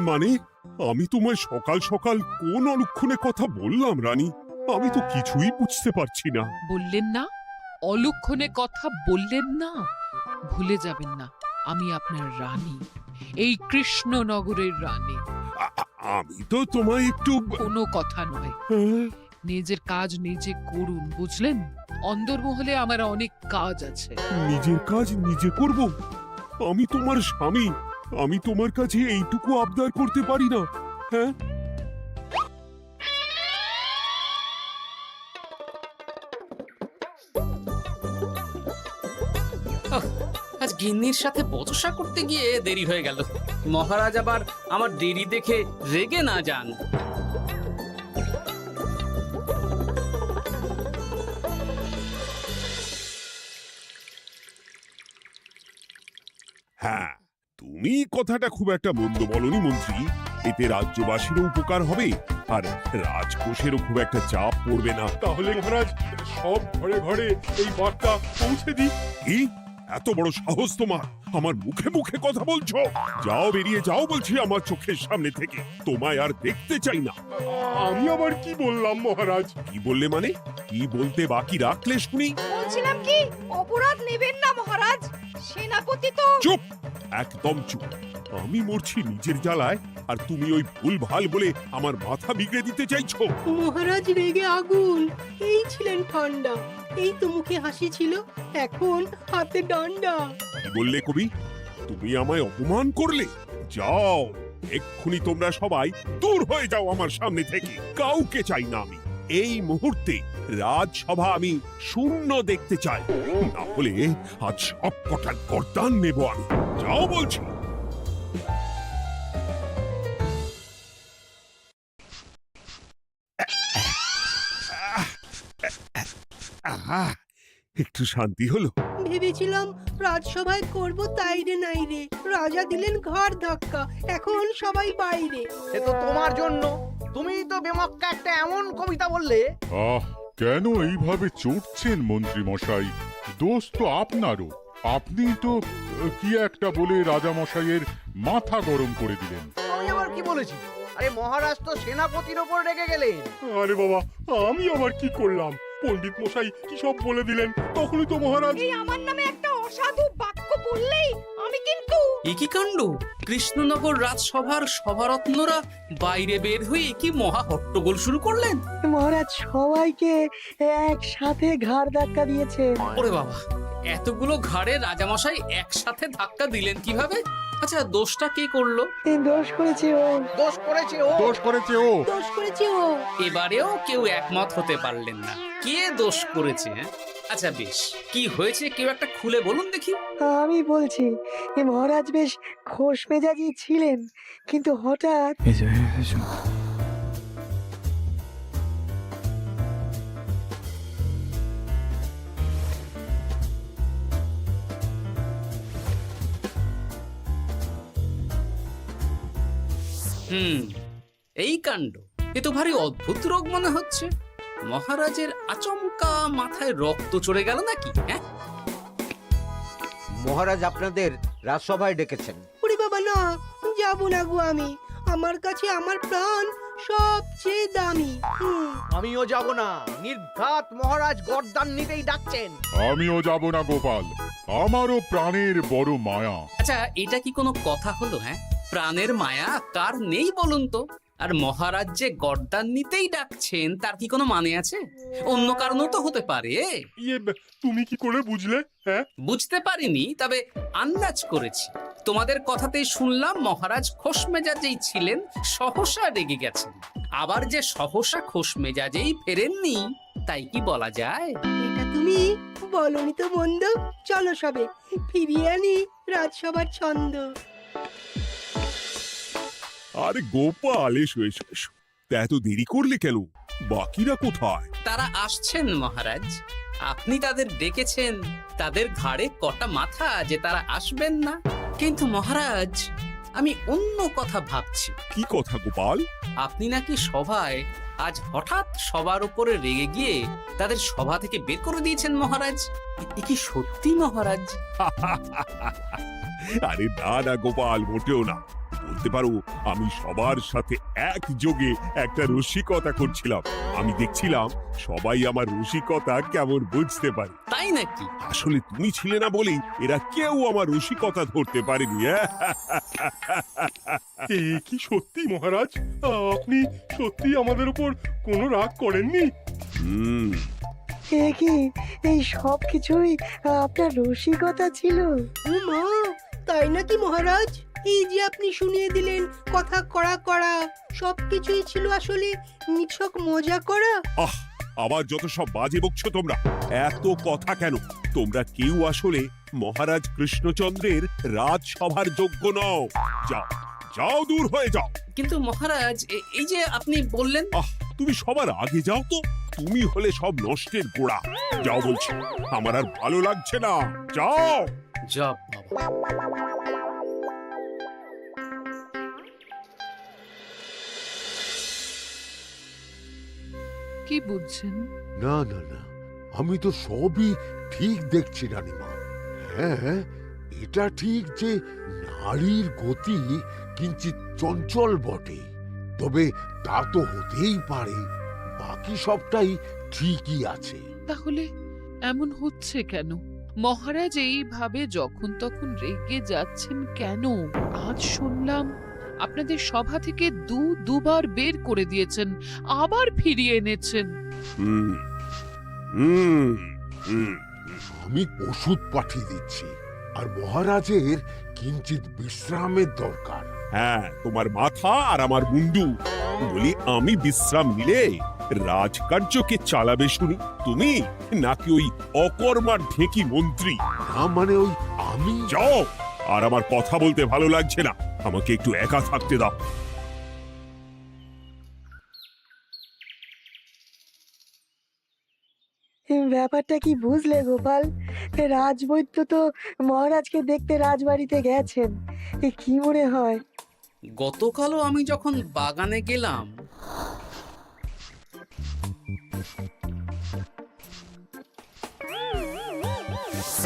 মানে আমি তোমায় সকাল সকাল কোন অলক্ষণে কথা বললাম রানী? আমি তো কিছুই বুঝতে পারছি না। বললেন না, অলক্ষণে কথা বললেন না। ভুলে যাবেন না, আমি আপনার রানী, এই কৃষ্ণনগরের রানী। আমি তো তোমায় একটু কোনো কথা নয়, হ্যাঁ? নিজের কাজ নিজে করুন, বুঝলেন? অন্দরমহলে আমার অনেক কাজ আছে। নিজের কাজ নিজে করব? আমি তোমার স্বামী, আমি তোমার কাছে এইটুকু আবদার করতে পারি না? হ্যাঁ, আজ গিন্নির সাথে বচসা করতে গিয়ে দেরি হয়ে গেল। মহারাজ আবার আমার দেরি দেখে রেগে না যান। হ্যাঁ, তুমি কথাটা খুব একটা মন্দ বলনি মন্ত্রী। এতে রাজ্যবাসীরও উপকার হবে আর রাজকোষেরও খুব একটা চাপ পড়বে না। তাহলে মহারাজ সব ঘরে ঘরে এই বার্তা পৌঁছে দিই। কি এত বড় সাহস তোমার? আমার মুখে মুখে কথা বলছো? যাও, বেরিয়ে যাও বলছি আমার চোখের সামনে থেকে। তোমায় আর দেখতে চাই না। আমি আবার কি বললাম মহারাজ? কি বললে মানে? কি বলতে বাকি রাখলে শুনি? বলছিলাম কি, অপরাধ নেবেন না মহারাজ, সেনাপতি তো। চুপ, একদম চুপ। আমি মরছি নিজের জ্বালায় আর তুমি ওই ভুল ভাল বলে আমার মাথা বিগড়ে দিতে চাইছো? মহারাজ রেগে আগুন, এই ছিলেন ঠান্ডা, এই তো মুখে হাসি ছিল, এখন হাতে ডান্ডা। কি বললে কবি? তুমি আমায় অপমান করলে? যাও, এক্ষুনি তোমরা সবাই দূর হয়ে যাও আমার সামনে থেকে। কাউকে চাই না আমি। এই মুহূর্তে রাজসভা আমি শূন্য দেখতে চাই, না হলে আজ সব কটার গর্দান নেব আমি। যাও বলছি। আহা, একটু শান্তি হলো। ভেবেছিলাম রাজসভায় করব তাই রে নাই রে, রাজা দিলেন ঘাড় ধাক্কা, এখন সবাই বাইরে। এ তো তোমার জন্য, তুমিই তো বেমক্কা একটা এমন কবিতা বললে। আহ, কেন এইভাবে চটছেন মন্ত্রী মশাই? দোষ তো আপনারও। আপনি তো কি একটা বলে রাজা মশাইয়ের মাথা গরম করে দিলেন। আমি আবার কি বলেছি? আরে মহারাজ তো সেনাপতির ওপর রেগে গেলেন। আরে বাবা, আমি আবার কি করলাম? পণ্ডিত মশাই কি সব বলে দিলেন, তখনই তো মহারাজ। এই আমার নামে একটা অসাধু বাক্য বললেই আমি কিন্তু। এ কি কাণ্ড! কৃষ্ণনগর রাজসভার সভারত্নরা বাইরে বের হয়ে কি মহা হট্টগোল শুরু করলেন। মহারাজ সবাইকে একসাথে ঘাড় ধাক্কা দিয়েছে। ওরে বাবা, এতগুলো ঘাড়ে রাজামশাই একসাথে ধাক্কা দিলেন কিভাবে? আচ্ছা, দোষটা কে করলো? দোষ করেছে ও, দোষ করেছে ও। দোষ করেছে ও। দোষ করেছে ও। এবারেও কেউ একমত হতে পারলেন না কে দোষ করেছে। আচ্ছা বেশ, কি হয়েছে কেউ একটা খুলে বলুন দেখি। আমি বলছি, মহারাজ বেশ খোশ মেজাজি ছিলেন, কিন্তু হঠাৎ এই কাণ্ড! এ তো ভারী অদ্ভুত রোগ মনে হচ্ছে। মহারাজের আচমকা মাথায় রক্ত চড়ে গেল নাকি? হ্যাঁ, মহারাজ আপনাদের রাজসভায় ডেকেছেন। ওরে বাবা না, যাব না গো আমি, আমার কাছে আমার প্রাণ সবচেয়ে দামি। আমিও যাব না, নির্ঘাত মহারাজ গর্দান নিতেই ডাকছেন। আমিও যাব না গোপাল, আমারও প্রাণের বড় মায়া। আচ্ছা, এটা কি কোনো কথা হলো? হ্যাঁ, প্রাণের মায়া কার নেই বলুন তো? আর মহারাজ যে গর্দান নিতেই ডাকছেন তার কি কোনো মানে আছে? অন্য কারণও তো হতে পারে। তুমি কি করে বুঝলে? হ্যাঁ, বুঝতে পারিনি, তবে আন্দাজ করেছি। তোমাদের কথাতেই শুনলাম মহারাজ খোশ মেজাজেই ছিলেন, সহসা রেগে গেছেন। আবার যে সহসা খোশ মেজাজেই ফেরেননি, তাই কি বলা যায়? এটা তুমি বলনি তো বন্ধু, চলো সবে ফিরিয়ে আনি রাজসভার ছন্দ। আরে গোপাল, এসো এসো এসো। তা এত দেরি করলে কেন? বাকিরা কোথায়? তারা আসছেন মহারাজ। আপনি তাদের ডেকেছেন, তাদের ঘাড়ে কটা মাথা যে তারা আসবেন না। কিন্তু মহারাজ, আমি অন্য কথা ভাবছি। কি কথা গোপাল? আপনি নাকি সভায় আজ হঠাৎ সবার উপরে রেগে গিয়ে তাদের সভা থেকে বের করে দিয়েছেন মহারাজ। এ কি সত্যি মহারাজ? আরে না না গোপাল, মোটেও না। বলতে পারো আমি সবার সাথে একযোগে একটা রসিকতা করছিলাম। আমি দেখছিলাম সবাই আমার রসিকতা কেমন বুঝতে পারে। তাই নাকি? আসলে তুমি ছিলে না বলেই এরা কেউ আমার রসিকতা ধরতে পারেনি। এ কি সত্যি মহারাজ? আপনি সত্যি আমাদের উপর কোনো রাগ করেননি? হুম, এ কি এই সব কিছুই আপনার রসিকতা ছিল? ও মা, তাই নাকি মহারাজ? এই যে আপনি শুনিয়ে দিলেন কথা কড়া কড়া, সবকিছুই ছিল আসলে নিছক মজা করা। আহ, আবার যত সব বাজে বকছো তোমরা। এত কথা কেন? তোমরা কেউ আসলে মহারাজ কৃষ্ণচন্দ্রের রাজসভার যোগ্য নও। যাও, যাও, দূর হয়ে যাও। কিন্তু মহারাজ, এই যে আপনি বললেন। আহ, তুমি সবার আগে যাও তো। তুমি হলে সব নষ্টের গোড়া। যাও বলছি, আমার আর ভালো লাগছে না। যাও। জব বাবা। কি বুঝছেন? না না না, আমি তো সবই ঠিক দেখছি রানীমা। হ্যাঁ, এটা ঠিক যে নারীর গতি কিঞ্চিত চঞ্চল বটে, তবে তা তো হতেই পারে। বাকি সবটাই ঠিকই আছে। তাহলে এমন হচ্ছে কেন? মহারাজ এইভাবে যখন তখন রেগে যাচ্ছেন কেন? আজ শুনলাম আপনাদের সভা থেকে দুবার বের করে দিয়েছেন, আবার ফিরিয়ে এনেছেন। হুম হুম হুম আমি ওষুধ পাঠিয়ে দিচ্ছি, আর মহারাজের কিঞ্চিত বিশ্রামের দরকার। হ্যাঁ, তোমার মাথা আর আমার মুন্ডু। বলি, আমি বিশ্রাম নিলে রাজকার্যকে চালাবে শুনি তুমি, নাকি ওই অকর্মার ঢেকি মন্ত্রী? না মানে ওই আমি। যাও, আর আমার কথা বলতে ভালো লাগছে না। আমাকে একটু একা থাকতে দাও। ব্যাপারটা কি বুঝলে গোপাল? রাজবৈদ্য তো মহারাজকে দেখতে রাজবাড়িতে গেছেন। কি মনে হয়? গতকালও আমি যখন বাগানে গেলাম,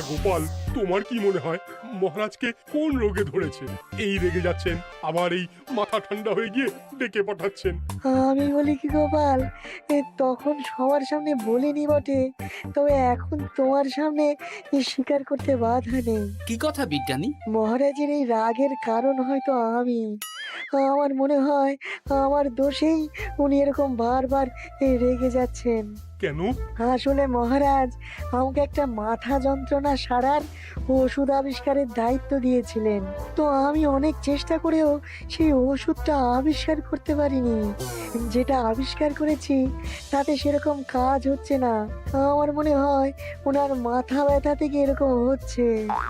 গোপাল, তোমার কি মনে হয় মহারাজকে কোন রোগে ধরেছে? এই রেগে যাচ্ছেন, আবার এই মাথা ঠান্ডা হয়ে গিয়ে ডেকে পাঠাচ্ছেন। আমি বলি কি গোপাল, তখন সবার সামনে বলিনি বটে, তবে এখন তোমার সামনে স্বীকার করতে বাধা নেই। কি কথা বিজ্ঞানী? মহারাজের এই রাগের কারণ হয়তো আমি। আমার মনে হয় আমার দোষেই উনি এরকম বারবার রেগে যাচ্ছেন। কেন? আসলে মহারাজ আমাকে একটা মাথা যন্ত্রণা সারার ওষুধ আবিষ্কারের দায়িত্ব দিয়েছিলেন, তো আমি অনেক চেষ্টা করেও সেই ওষুধটা আবিষ্কার করতে পারিনি। যেটা আবিষ্কার করেছি তাতে সেরকম কাজ হচ্ছে না। আমার মনে হয় ওনার মাথা ব্যথা থেকে এরকম হচ্ছে।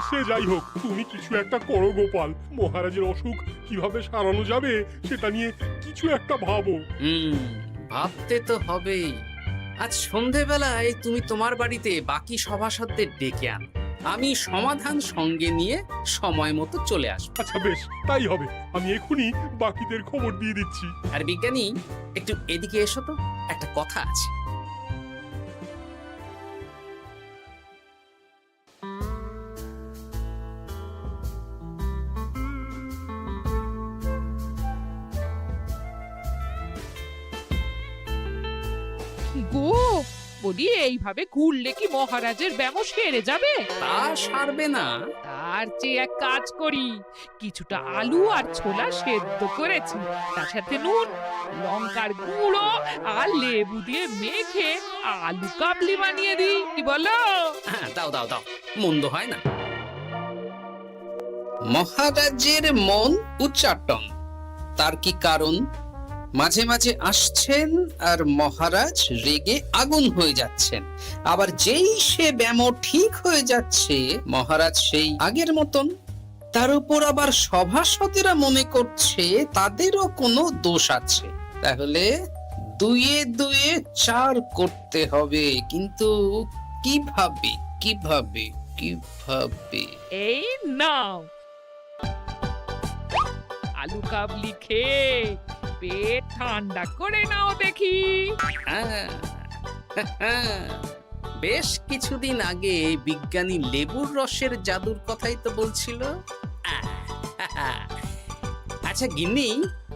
সে যাই হোক, তুমি কিছু একটা করো গোপাল। মহারাজের অসুখ কিভাবে সারানো যাবে সেটা নিয়ে কিছু একটা ভাবো। ভাবতে তো হবেই। আজ সন্ধেবেলায় তুমি তোমার বাড়িতে বাকি সভাসদদের ডেকে আনো, আমি সমাধান সঙ্গে নিয়ে সময় মতো চলে আসবো। আচ্ছা বেশ, তাই হবে। আমি এখনই বাকিদের খবর দিয়ে দিচ্ছি। আর বিজ্ঞানী, একটু এদিকে এসো তো, একটা কথা আছে। গো, বলি এইভাবে ঘুরলে কি মহারাজের ব্যামো সেরে যাবে? তা সারবে না। তার চেয়ে এক কাজ করি, কিছুটা আলু আর ছোলা সেদ্ধ করেছি, তার সাথে নুন, লঙ্কার গুঁড়ো আর লেবু দিয়ে মেখে আলু কাবলি বানিয়ে দিই, কি বলো? হ্যাঁ, দাও দাও দাও, মন্দ হয় না। মহারাজের মন উচ্চাটন, তার কি কারণ? মাঝে মাঝে আসছেন আর মহারাজ রেগে আগুন হয়ে যাচ্ছেন, আবার যেই সে ব্যামো ঠিক হয়ে যাচ্ছে মহারাজ সেই আগের মতন। তার উপর আবার সভাসদেরা মনে করছে তাদেরও কোনো দোষ আছে। তাহলে দুয়ে দুয়ে চার করতে হবে, কিন্তু কিভাবে কিভাবে কিভাবে? এই নাও আলু কাবলি খেয়ে পেট ঠান্ডা করে নাও দেখি। হ্যাঁ, বেশ কিছুদিন আগে বিজ্ঞানী লেবুর রসের জাদুর কথাই তো বলছিল। আর আচ্ছা গিন্নি,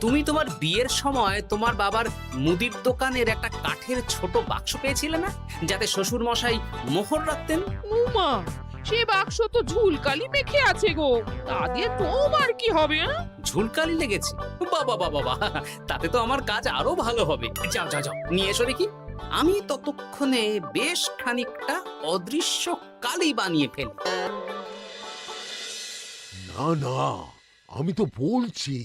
তুমি তোমার বিয়ের সময় তোমার বাবার মুদির দোকানের একটা কাঠের ছোট বাক্স পেয়েছিলে না, যাতে শ্বশুর মশাই মোহর রাখতেন? উমা, সে বাক্স তো ঝুলকালি মেখে আছে গো, তা দিয়ে তোমার কি হবে? ঝুলকালি লেগেছে? বাবা বাবা বাবা, তাতে তো আমার কাজ আরো ভালো হবে। যাও যাও যাও, নিয়ে এসো দেখি। আমি ততক্ষণে বেশ খানিকটা অদৃশ্য কালি বানিয়ে ফেলি। না না, আমি তো বলছি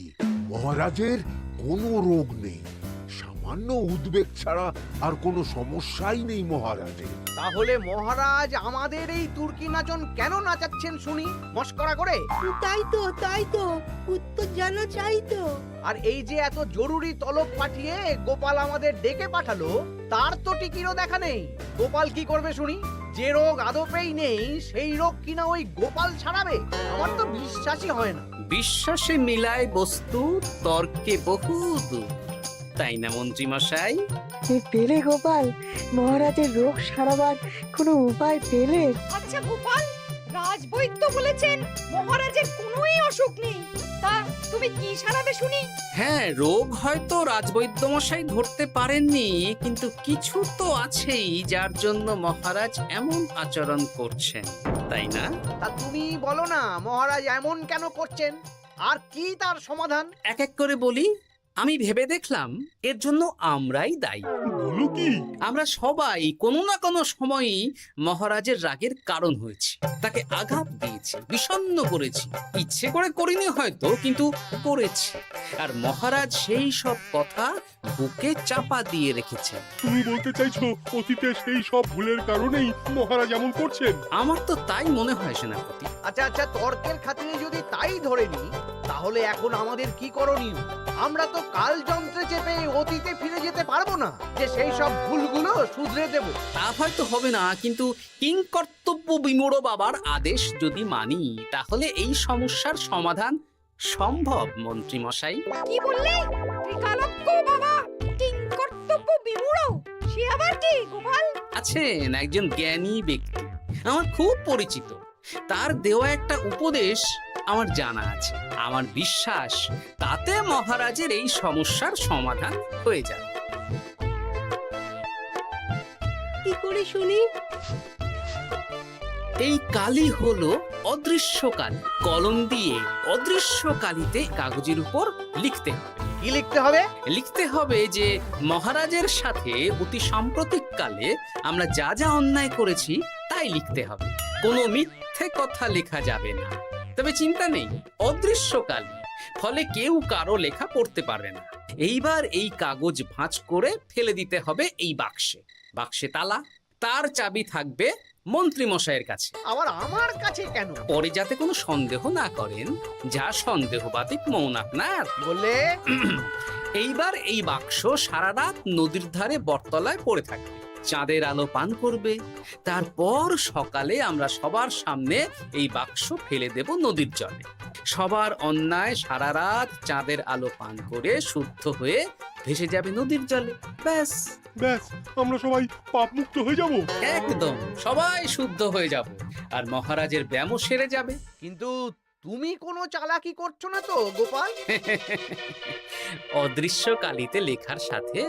মহারাজের কোনো রোগ নেই, সামান্য উদ্বেগ ছাড়া আর কোনো সমস্যাই নেই মহারাজের। তাহলে মহারাজ আমাদের এই তুর্কি নাচন কেন নাচাচ্ছেন শুনি, মস্করা করে? তাই তো উত্তর জানা চাই তো। আর এই যে এত জরুরি তলব পাঠিয়ে গোপাল আমাদের ডেকে পাঠালো, তার তো টিকিরও দেখা নেই। গোপাল কি করবে শুনি? যে রোগ আদপেই নেই সেই রোগ কিনা ওই গোপাল ছাড়াবে? আমার তো বিশ্বাসই হয় না। বিশ্বাসে মিলায় বস্তু, তর্কে বহু দূর, তাই না মন্ত্রী মশাই? পেলে গোপাল, মহারাজের রোগ সারাবার কোনো উপায় পেলে? আচ্ছা গোপাল, রাজবৈদ্য বলেছেন মহারাজের কোনোই অসুখ নেই, তা তুমি কি সারাবে শুনি? হ্যাঁ, রোগ হয়তো রাজবৈদ্য মশাই ধরতে পারেননি, কিন্তু কিছু তো আছেই যার জন্য মহারাজ এমন আচরণ করছেন, তাই না? তা তুমি বলো না মহারাজ এমন কেন করছেন, আর কি তার সমাধান? এক এক করে বলি। আমি ভেবে দেখলাম এর জন্য আমরাই দায়ী। বলো কি? আমরা সবাই কোনো না কোনো সময়ই মহারাজের রাগের কারণ হয়েছি, তাকে আঘাত দিয়েছি, বিষণ্ণ করেছি। ইচ্ছে করে করিনি হয়তো, কিন্তু করেছি। আর মহারাজ সেই সব কথা বুকে চাপা দিয়ে রেখেছেন। তুমি বলতে চাইছো অতীতে সেই সব ভুলের কারণেই মহারাজ এমন করছেন? আমার তো তাই মনে হয় সেনাপতি। আচ্ছা, তর্কের খাতিরে যদি তাই ধরে নিই, তাহলে এখন আমাদের কি করণীয়? আমরা তো কাল যন্ত্রে চেপে অতীতে ফিরে যেতে পারবো না যে সেই সব ভুলগুলো শুধরে দেব। তা হয়তো হবে না, কিন্তু কিংকর্তব্য বিমূঢ় বাবার আদেশ যদি মানি, তাহলে এই সমস্যার সমাধান সম্ভব মন্ত্রী মশাই। কি বললে? ত্রিকালজ্ঞ বাবা কিংকর্তব্য বিমূঢ়, সে আবার কি গোপাল? আছেন একজন জ্ঞানী ব্যক্তি, আমার খুব পরিচিত। তার দেওয়া একটা উপদেশ আমার জানা আছে। আমার বিশ্বাস তাতে মহারাজের এই সমস্যার সমাধান হয়ে যাবে। কি করে শুনি? এই কালি হলো অদৃশ্য কালি। কলম দিয়ে অদৃশ্য কালিতে কাগজের উপর লিখতে হবে। কি লিখতে হবে? লিখতে হবে যে মহারাজের সাথে অতি সাম্প্রতিককালে আমরা যা যা অন্যায় করেছি তাই লিখতে হবে। কোনো মিথ্যে কথা লেখা যাবে না। তবে চিন্তা নেই, অদৃশ্য কালি, ফলে কেউ কারো লেখা পড়তে পারবে না। এইবার এই কাগজ ভাঁজ করে ফেলে দিতে হবে এই বাক্সে। বাক্সে তালা, তার চাবি থাকবে মন্ত্রী মশাইয়ের কাছে। আবার আমার কাছে কেন? পরে যাতে কোনো সন্দেহ না করেন, যা সন্দেহবাতিক মৌন আপনার। বললে এইবার এই বাক্স সারা রাত নদীর ধারে বটতলায় পড়ে থাকবে, চাঁদের আলো পান করবে। তারপর সকালে আমরা সবার সামনে এই বাক্স ফেলে দেব নদীর জলে। সবার অন্যায় সারা রাত চাঁদের আলো পান করে শুদ্ধ হয়ে ভেসে যাবে নদীর জলে। ব্যাস ব্যাস, আমরা সবাই পাপ মুক্ত হয়ে যাব। একদম সবাই শুদ্ধ হয়ে যাব, আর মহারাজের ব্যামো সেরে যাবে। কিন্তু তুমি কোনো চালাকি করছো না তো গোপাল? অদৃশ্য কালিতে লেখার সাথে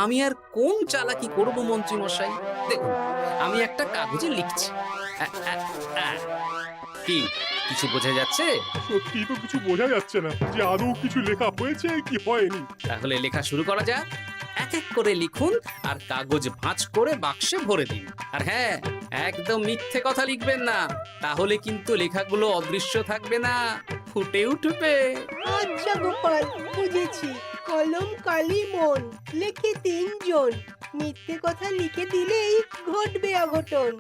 আমি আর কোন চালাকি করব মন্ত্রী মশাই? দেখুন, আমি একটা কাগজে লিখছি। কি কিছু বোঝা যাচ্ছে? সত্যি তো কিছু বোঝা যাচ্ছে না যে আদৌ কিছু লেখা হয়েছে কি হয়নি। তাহলে লেখা শুরু করা যাক। এক এক করে লিখুন আর কাগজ ভাঁজ করে বাক্সে ভরে দিন। আর হ্যাঁ, একদম মিথ্যে কথা লিখবেন না, তাহলে কিন্তু লেখাগুলো অদৃশ্য থাকবে না, ফুটে উঠবে। আচ্ছা গোপাল, বুঝেছি। কলম কালি মন, লেখে 3 জন। মিথ্যে কথা লিখে দিলেই ঘটবে অঘটন।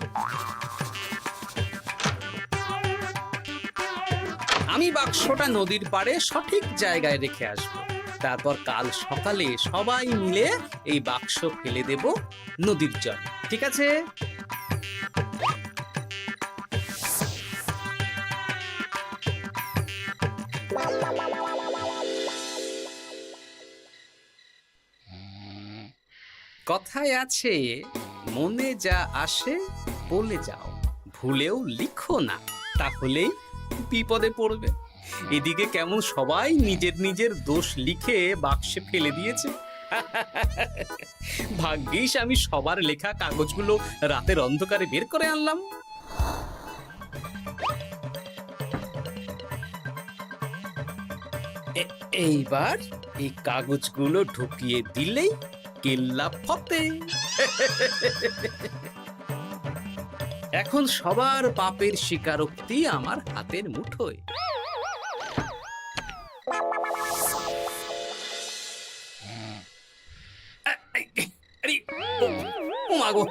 আমি বাক্সটা নদীর পাড়ে সঠিক জায়গায় রেখে আসব। তারপর কাল সকালে সবাই মিলে এই বাক্স ফেলে দেব নদীর জলে। ঠিক আছে? কথায় আছে, মনে যা আসে বলে যাও, ভুলেও লিখো না, তাহলেই বিপদে পড়বে। এদিকে কেমন সবাই নিজের নিজের দোষ লিখে বাক্সে ফেলে দিয়েছে। ভাগ্যিস আমি সবার লেখা কাগজগুলো রাতের অন্ধকারে বের করে আনলাম। এইবার এই কাগজগুলো ঢুকিয়ে দিলেই কেল্লা ফতে। এখন সবার পাপের স্বীকারোক্তি আমার হাতের মুঠোয়। আরে, ও মা গো,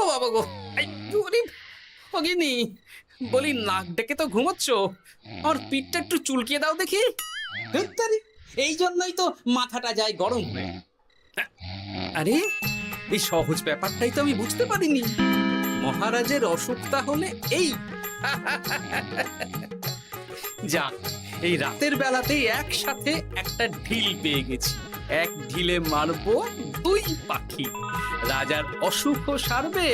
ও বাবা গো, বলি নাক ডেকে তো ঘুমোচ্ছ, আর পিঠটা একটু চুলকিয়ে দাও দেখি। এই জন্যই তো মাথাটা যায় গরম হয়ে। আরে, এই সহজ ব্যাপারটাই তো আমি বুঝতে পারিনি। মহারাজের অসুখ তাহলে এই। যাক, এই রাতের বেলাতেই একসাথে একটা ঢিল পেয়ে গেছি। এক ঢিলে মারবো 2 পাখি। রাজার অসুখও সারবে,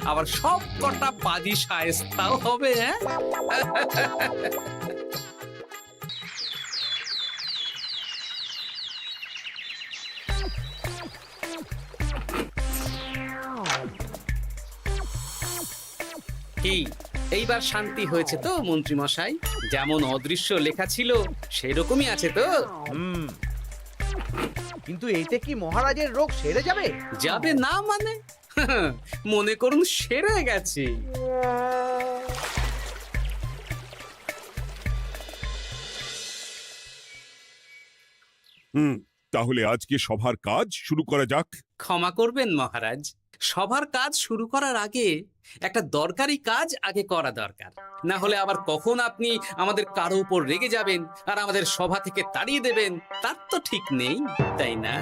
আবার সব কটা পাজি শায়েস্তাও হবে। হ্যাঁ, কি এইবার শান্তি হয়েছে তো মন্ত্রী মশাই? যেমন অদৃশ্য লেখা ছিল সেরকমই আছে তো? কিন্তু এতে কি মহারাজের রোগ সেরে যাবে? যাবে না মানে? মনে করুন সেরে গেছে। তাহলে আজকে সভার কাজ শুরু করা যাক। ক্ষমা করবেন মহারাজ, সবার কাজ শুরু করার আগে একটা দরকারি কাজ আগে করা দরকার। না হলে আবার কখন আপনি আমাদের কারো উপর রেগে যাবেন আর আমাদের সভা থেকে তাড়িয়ে দেবেন তার তো ঠিক নেই, তাই না?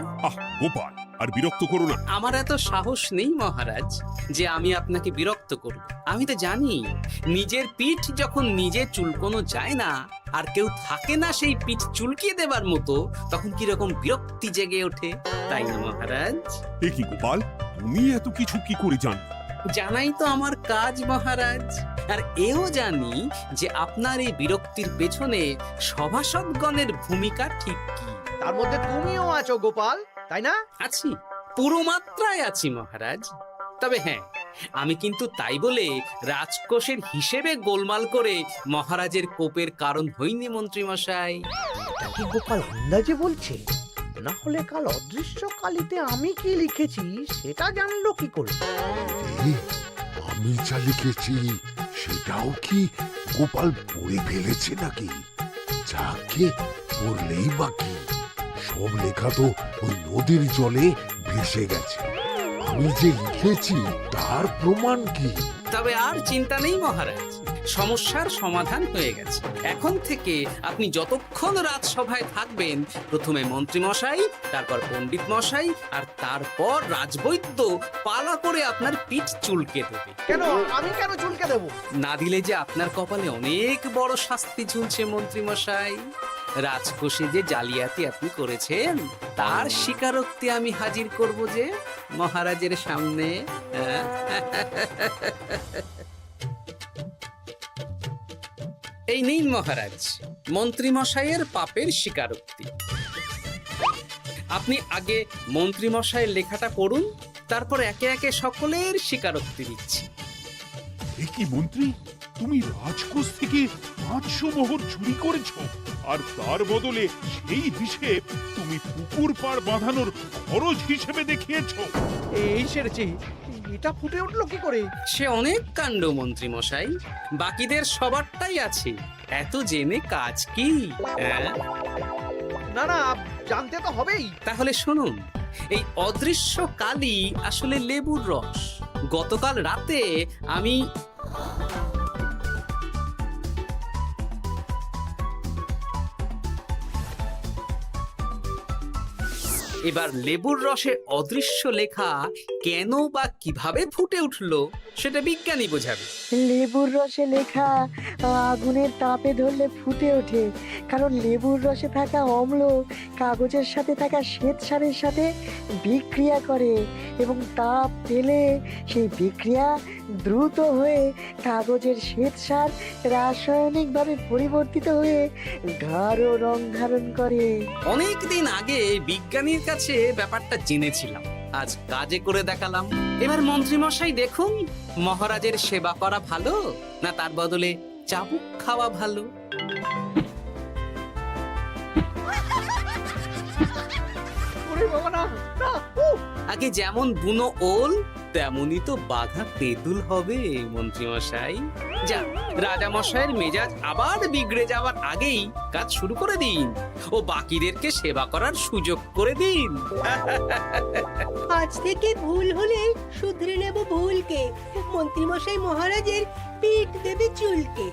গোপাল, আর বিরক্ত করো না। আমার এত সাহস নেই মহারাজ যে আমি আপনাকে বিরক্ত করব। আমি তো জানি নিজের পিঠ যখন নিজে চুলকোনো যায় না, আর কেউ থাকে না সেই পিঠ চুলকিয়ে দেবার মতো, তখন কিরকম বিরক্তি জেগে ওঠে, তাই না মহারাজ? এ কি গোপাল, তুমি এত কিছু কি করে জানো? জানাই তো আমার কাজ মহারাজ। আর এও জানি যে আপনার এই বিরক্তির পেছনে সভাসদগণের ভূমিকা ঠিক কি। তার মধ্যে তুমিও আছো গোপাল, তাই না? আছি, পুরো মাত্রায় আছি মহারাজ। তবে হ্যাঁ, আমি কিন্তু তাই বলে রাজকোষের হিসেবে গোলমাল করে মহারাজের কোপের কারণ হইনি মন্ত্রী মশাই। এটা কি গোপাল আন্দাজে বলছে? না হলে কাল অদৃশ্য কালিতে আমি কি লিখেছি সেটা জানলো কি করে? আমি যা লিখেছি সেটাও কি গোপাল পড়ে ফেলেছে নাকি? যাকে পড়লেই বাকি, সব লেখা তো ওই নদীর জলে ভেসে গেছে। আমি যে লিখেছি তার প্রমাণ কি? তবে আর চিন্তা নেই মহারাজ, সমস্যার সমাধান হয়ে গেছে। এখন থেকে আপনি যতক্ষণ রাজসভায় থাকবেন, প্রথমে মন্ত্রী মশাই, তারপর পণ্ডিত মশাই, আর তারপর রাজবৈদ্য পালা করে আপনার পিঠ চুলকে দেবে। কেন আমি কেন চুলকে দেবো? না দিলে যে আপনার কপালে অনেক বড় শাস্তি ঝুলছে মন্ত্রী মশাই। রাজকোষে যে জালিয়াতি আপনি করেছেন তার স্বীকারোক্তি আমি হাজির করব যে মহারাজের সামনে। এই নিন মহারাজ মন্ত্রী মশাইয়ের পাপের স্বীকারোক্তি। আপনি আগে মন্ত্রী মশাইয়ের লেখাটা পড়ুন, তারপর একে একে সকলের স্বীকারোক্তি দিচ্ছি। এ কি মন্ত্রী, তুমি রাজকোষ থেকে 500 মোহর চুরি করেছো, আর তার বদলে সেই হিসেব তুমি পুকুর পাড় বাঁধানোর খরচ হিসেবে দেখিয়েছো। এই সেরেছি, এটা ফুটে উঠলো কি করে? সে অনেক কাণ্ড মন্ত্রী মশাই, বাকিদের সবারটাই আছে, এত জেনে কাজ কি? না না, জানতে তো হবেই। তাহলে শুনুন, এই অদৃশ্য কালি আসলে লেবুর রস। গতকাল রাতে আমি এবার লেবুর রসে অদৃশ্য লেখা কেন বা কিভাবে ফুটে উঠলো সেটা বিজ্ঞানী বোঝাবে। লেবুর রসে লেখা আগুনের তাপে ধরলে ফুটে ওঠে, কারণ লেবুর রসে থাকা অম্ল কাগজের সাথে থাকা শ্বেতসারের সাথে বিক্রিয়া করে এবং তাপ পেলে সেই বিক্রিয়া দ্রুত হয়ে কাগজের শ্বেতসার রাসায়নিকভাবে পরিবর্তিত হয়ে গাঢ় রং ধারণ করে। অনেক দিন আগে বিজ্ঞানীর কাছে ব্যাপারটা জেনেছিলাম, আজ কাজে করে দেখালাম। এবার মন্ত্রীমশাই দেখুন, মহারাজের সেবা করা ভালো না তার বদলে চাবুক খাওয়া ভালো। ওরে বাবা না, না, উফ! আগে যেমন বুনো ওল তেমনই তো বাঘা তেঁতুল হবে মন্ত্রীমশাই। যা, রাজামশাইয়ের মেজাজ আবার বিগড়ে যাওয়ার আগেই কাজ শুরু করে দিন ও বাকিদেরকে সেবা করার সুযোগ করে দিন। আজ থেকে ভুল হলে শুধরে নেব ভুলকে। মন্ত্রীমশাই মহারাজের পিঠ দেবে চুলকে।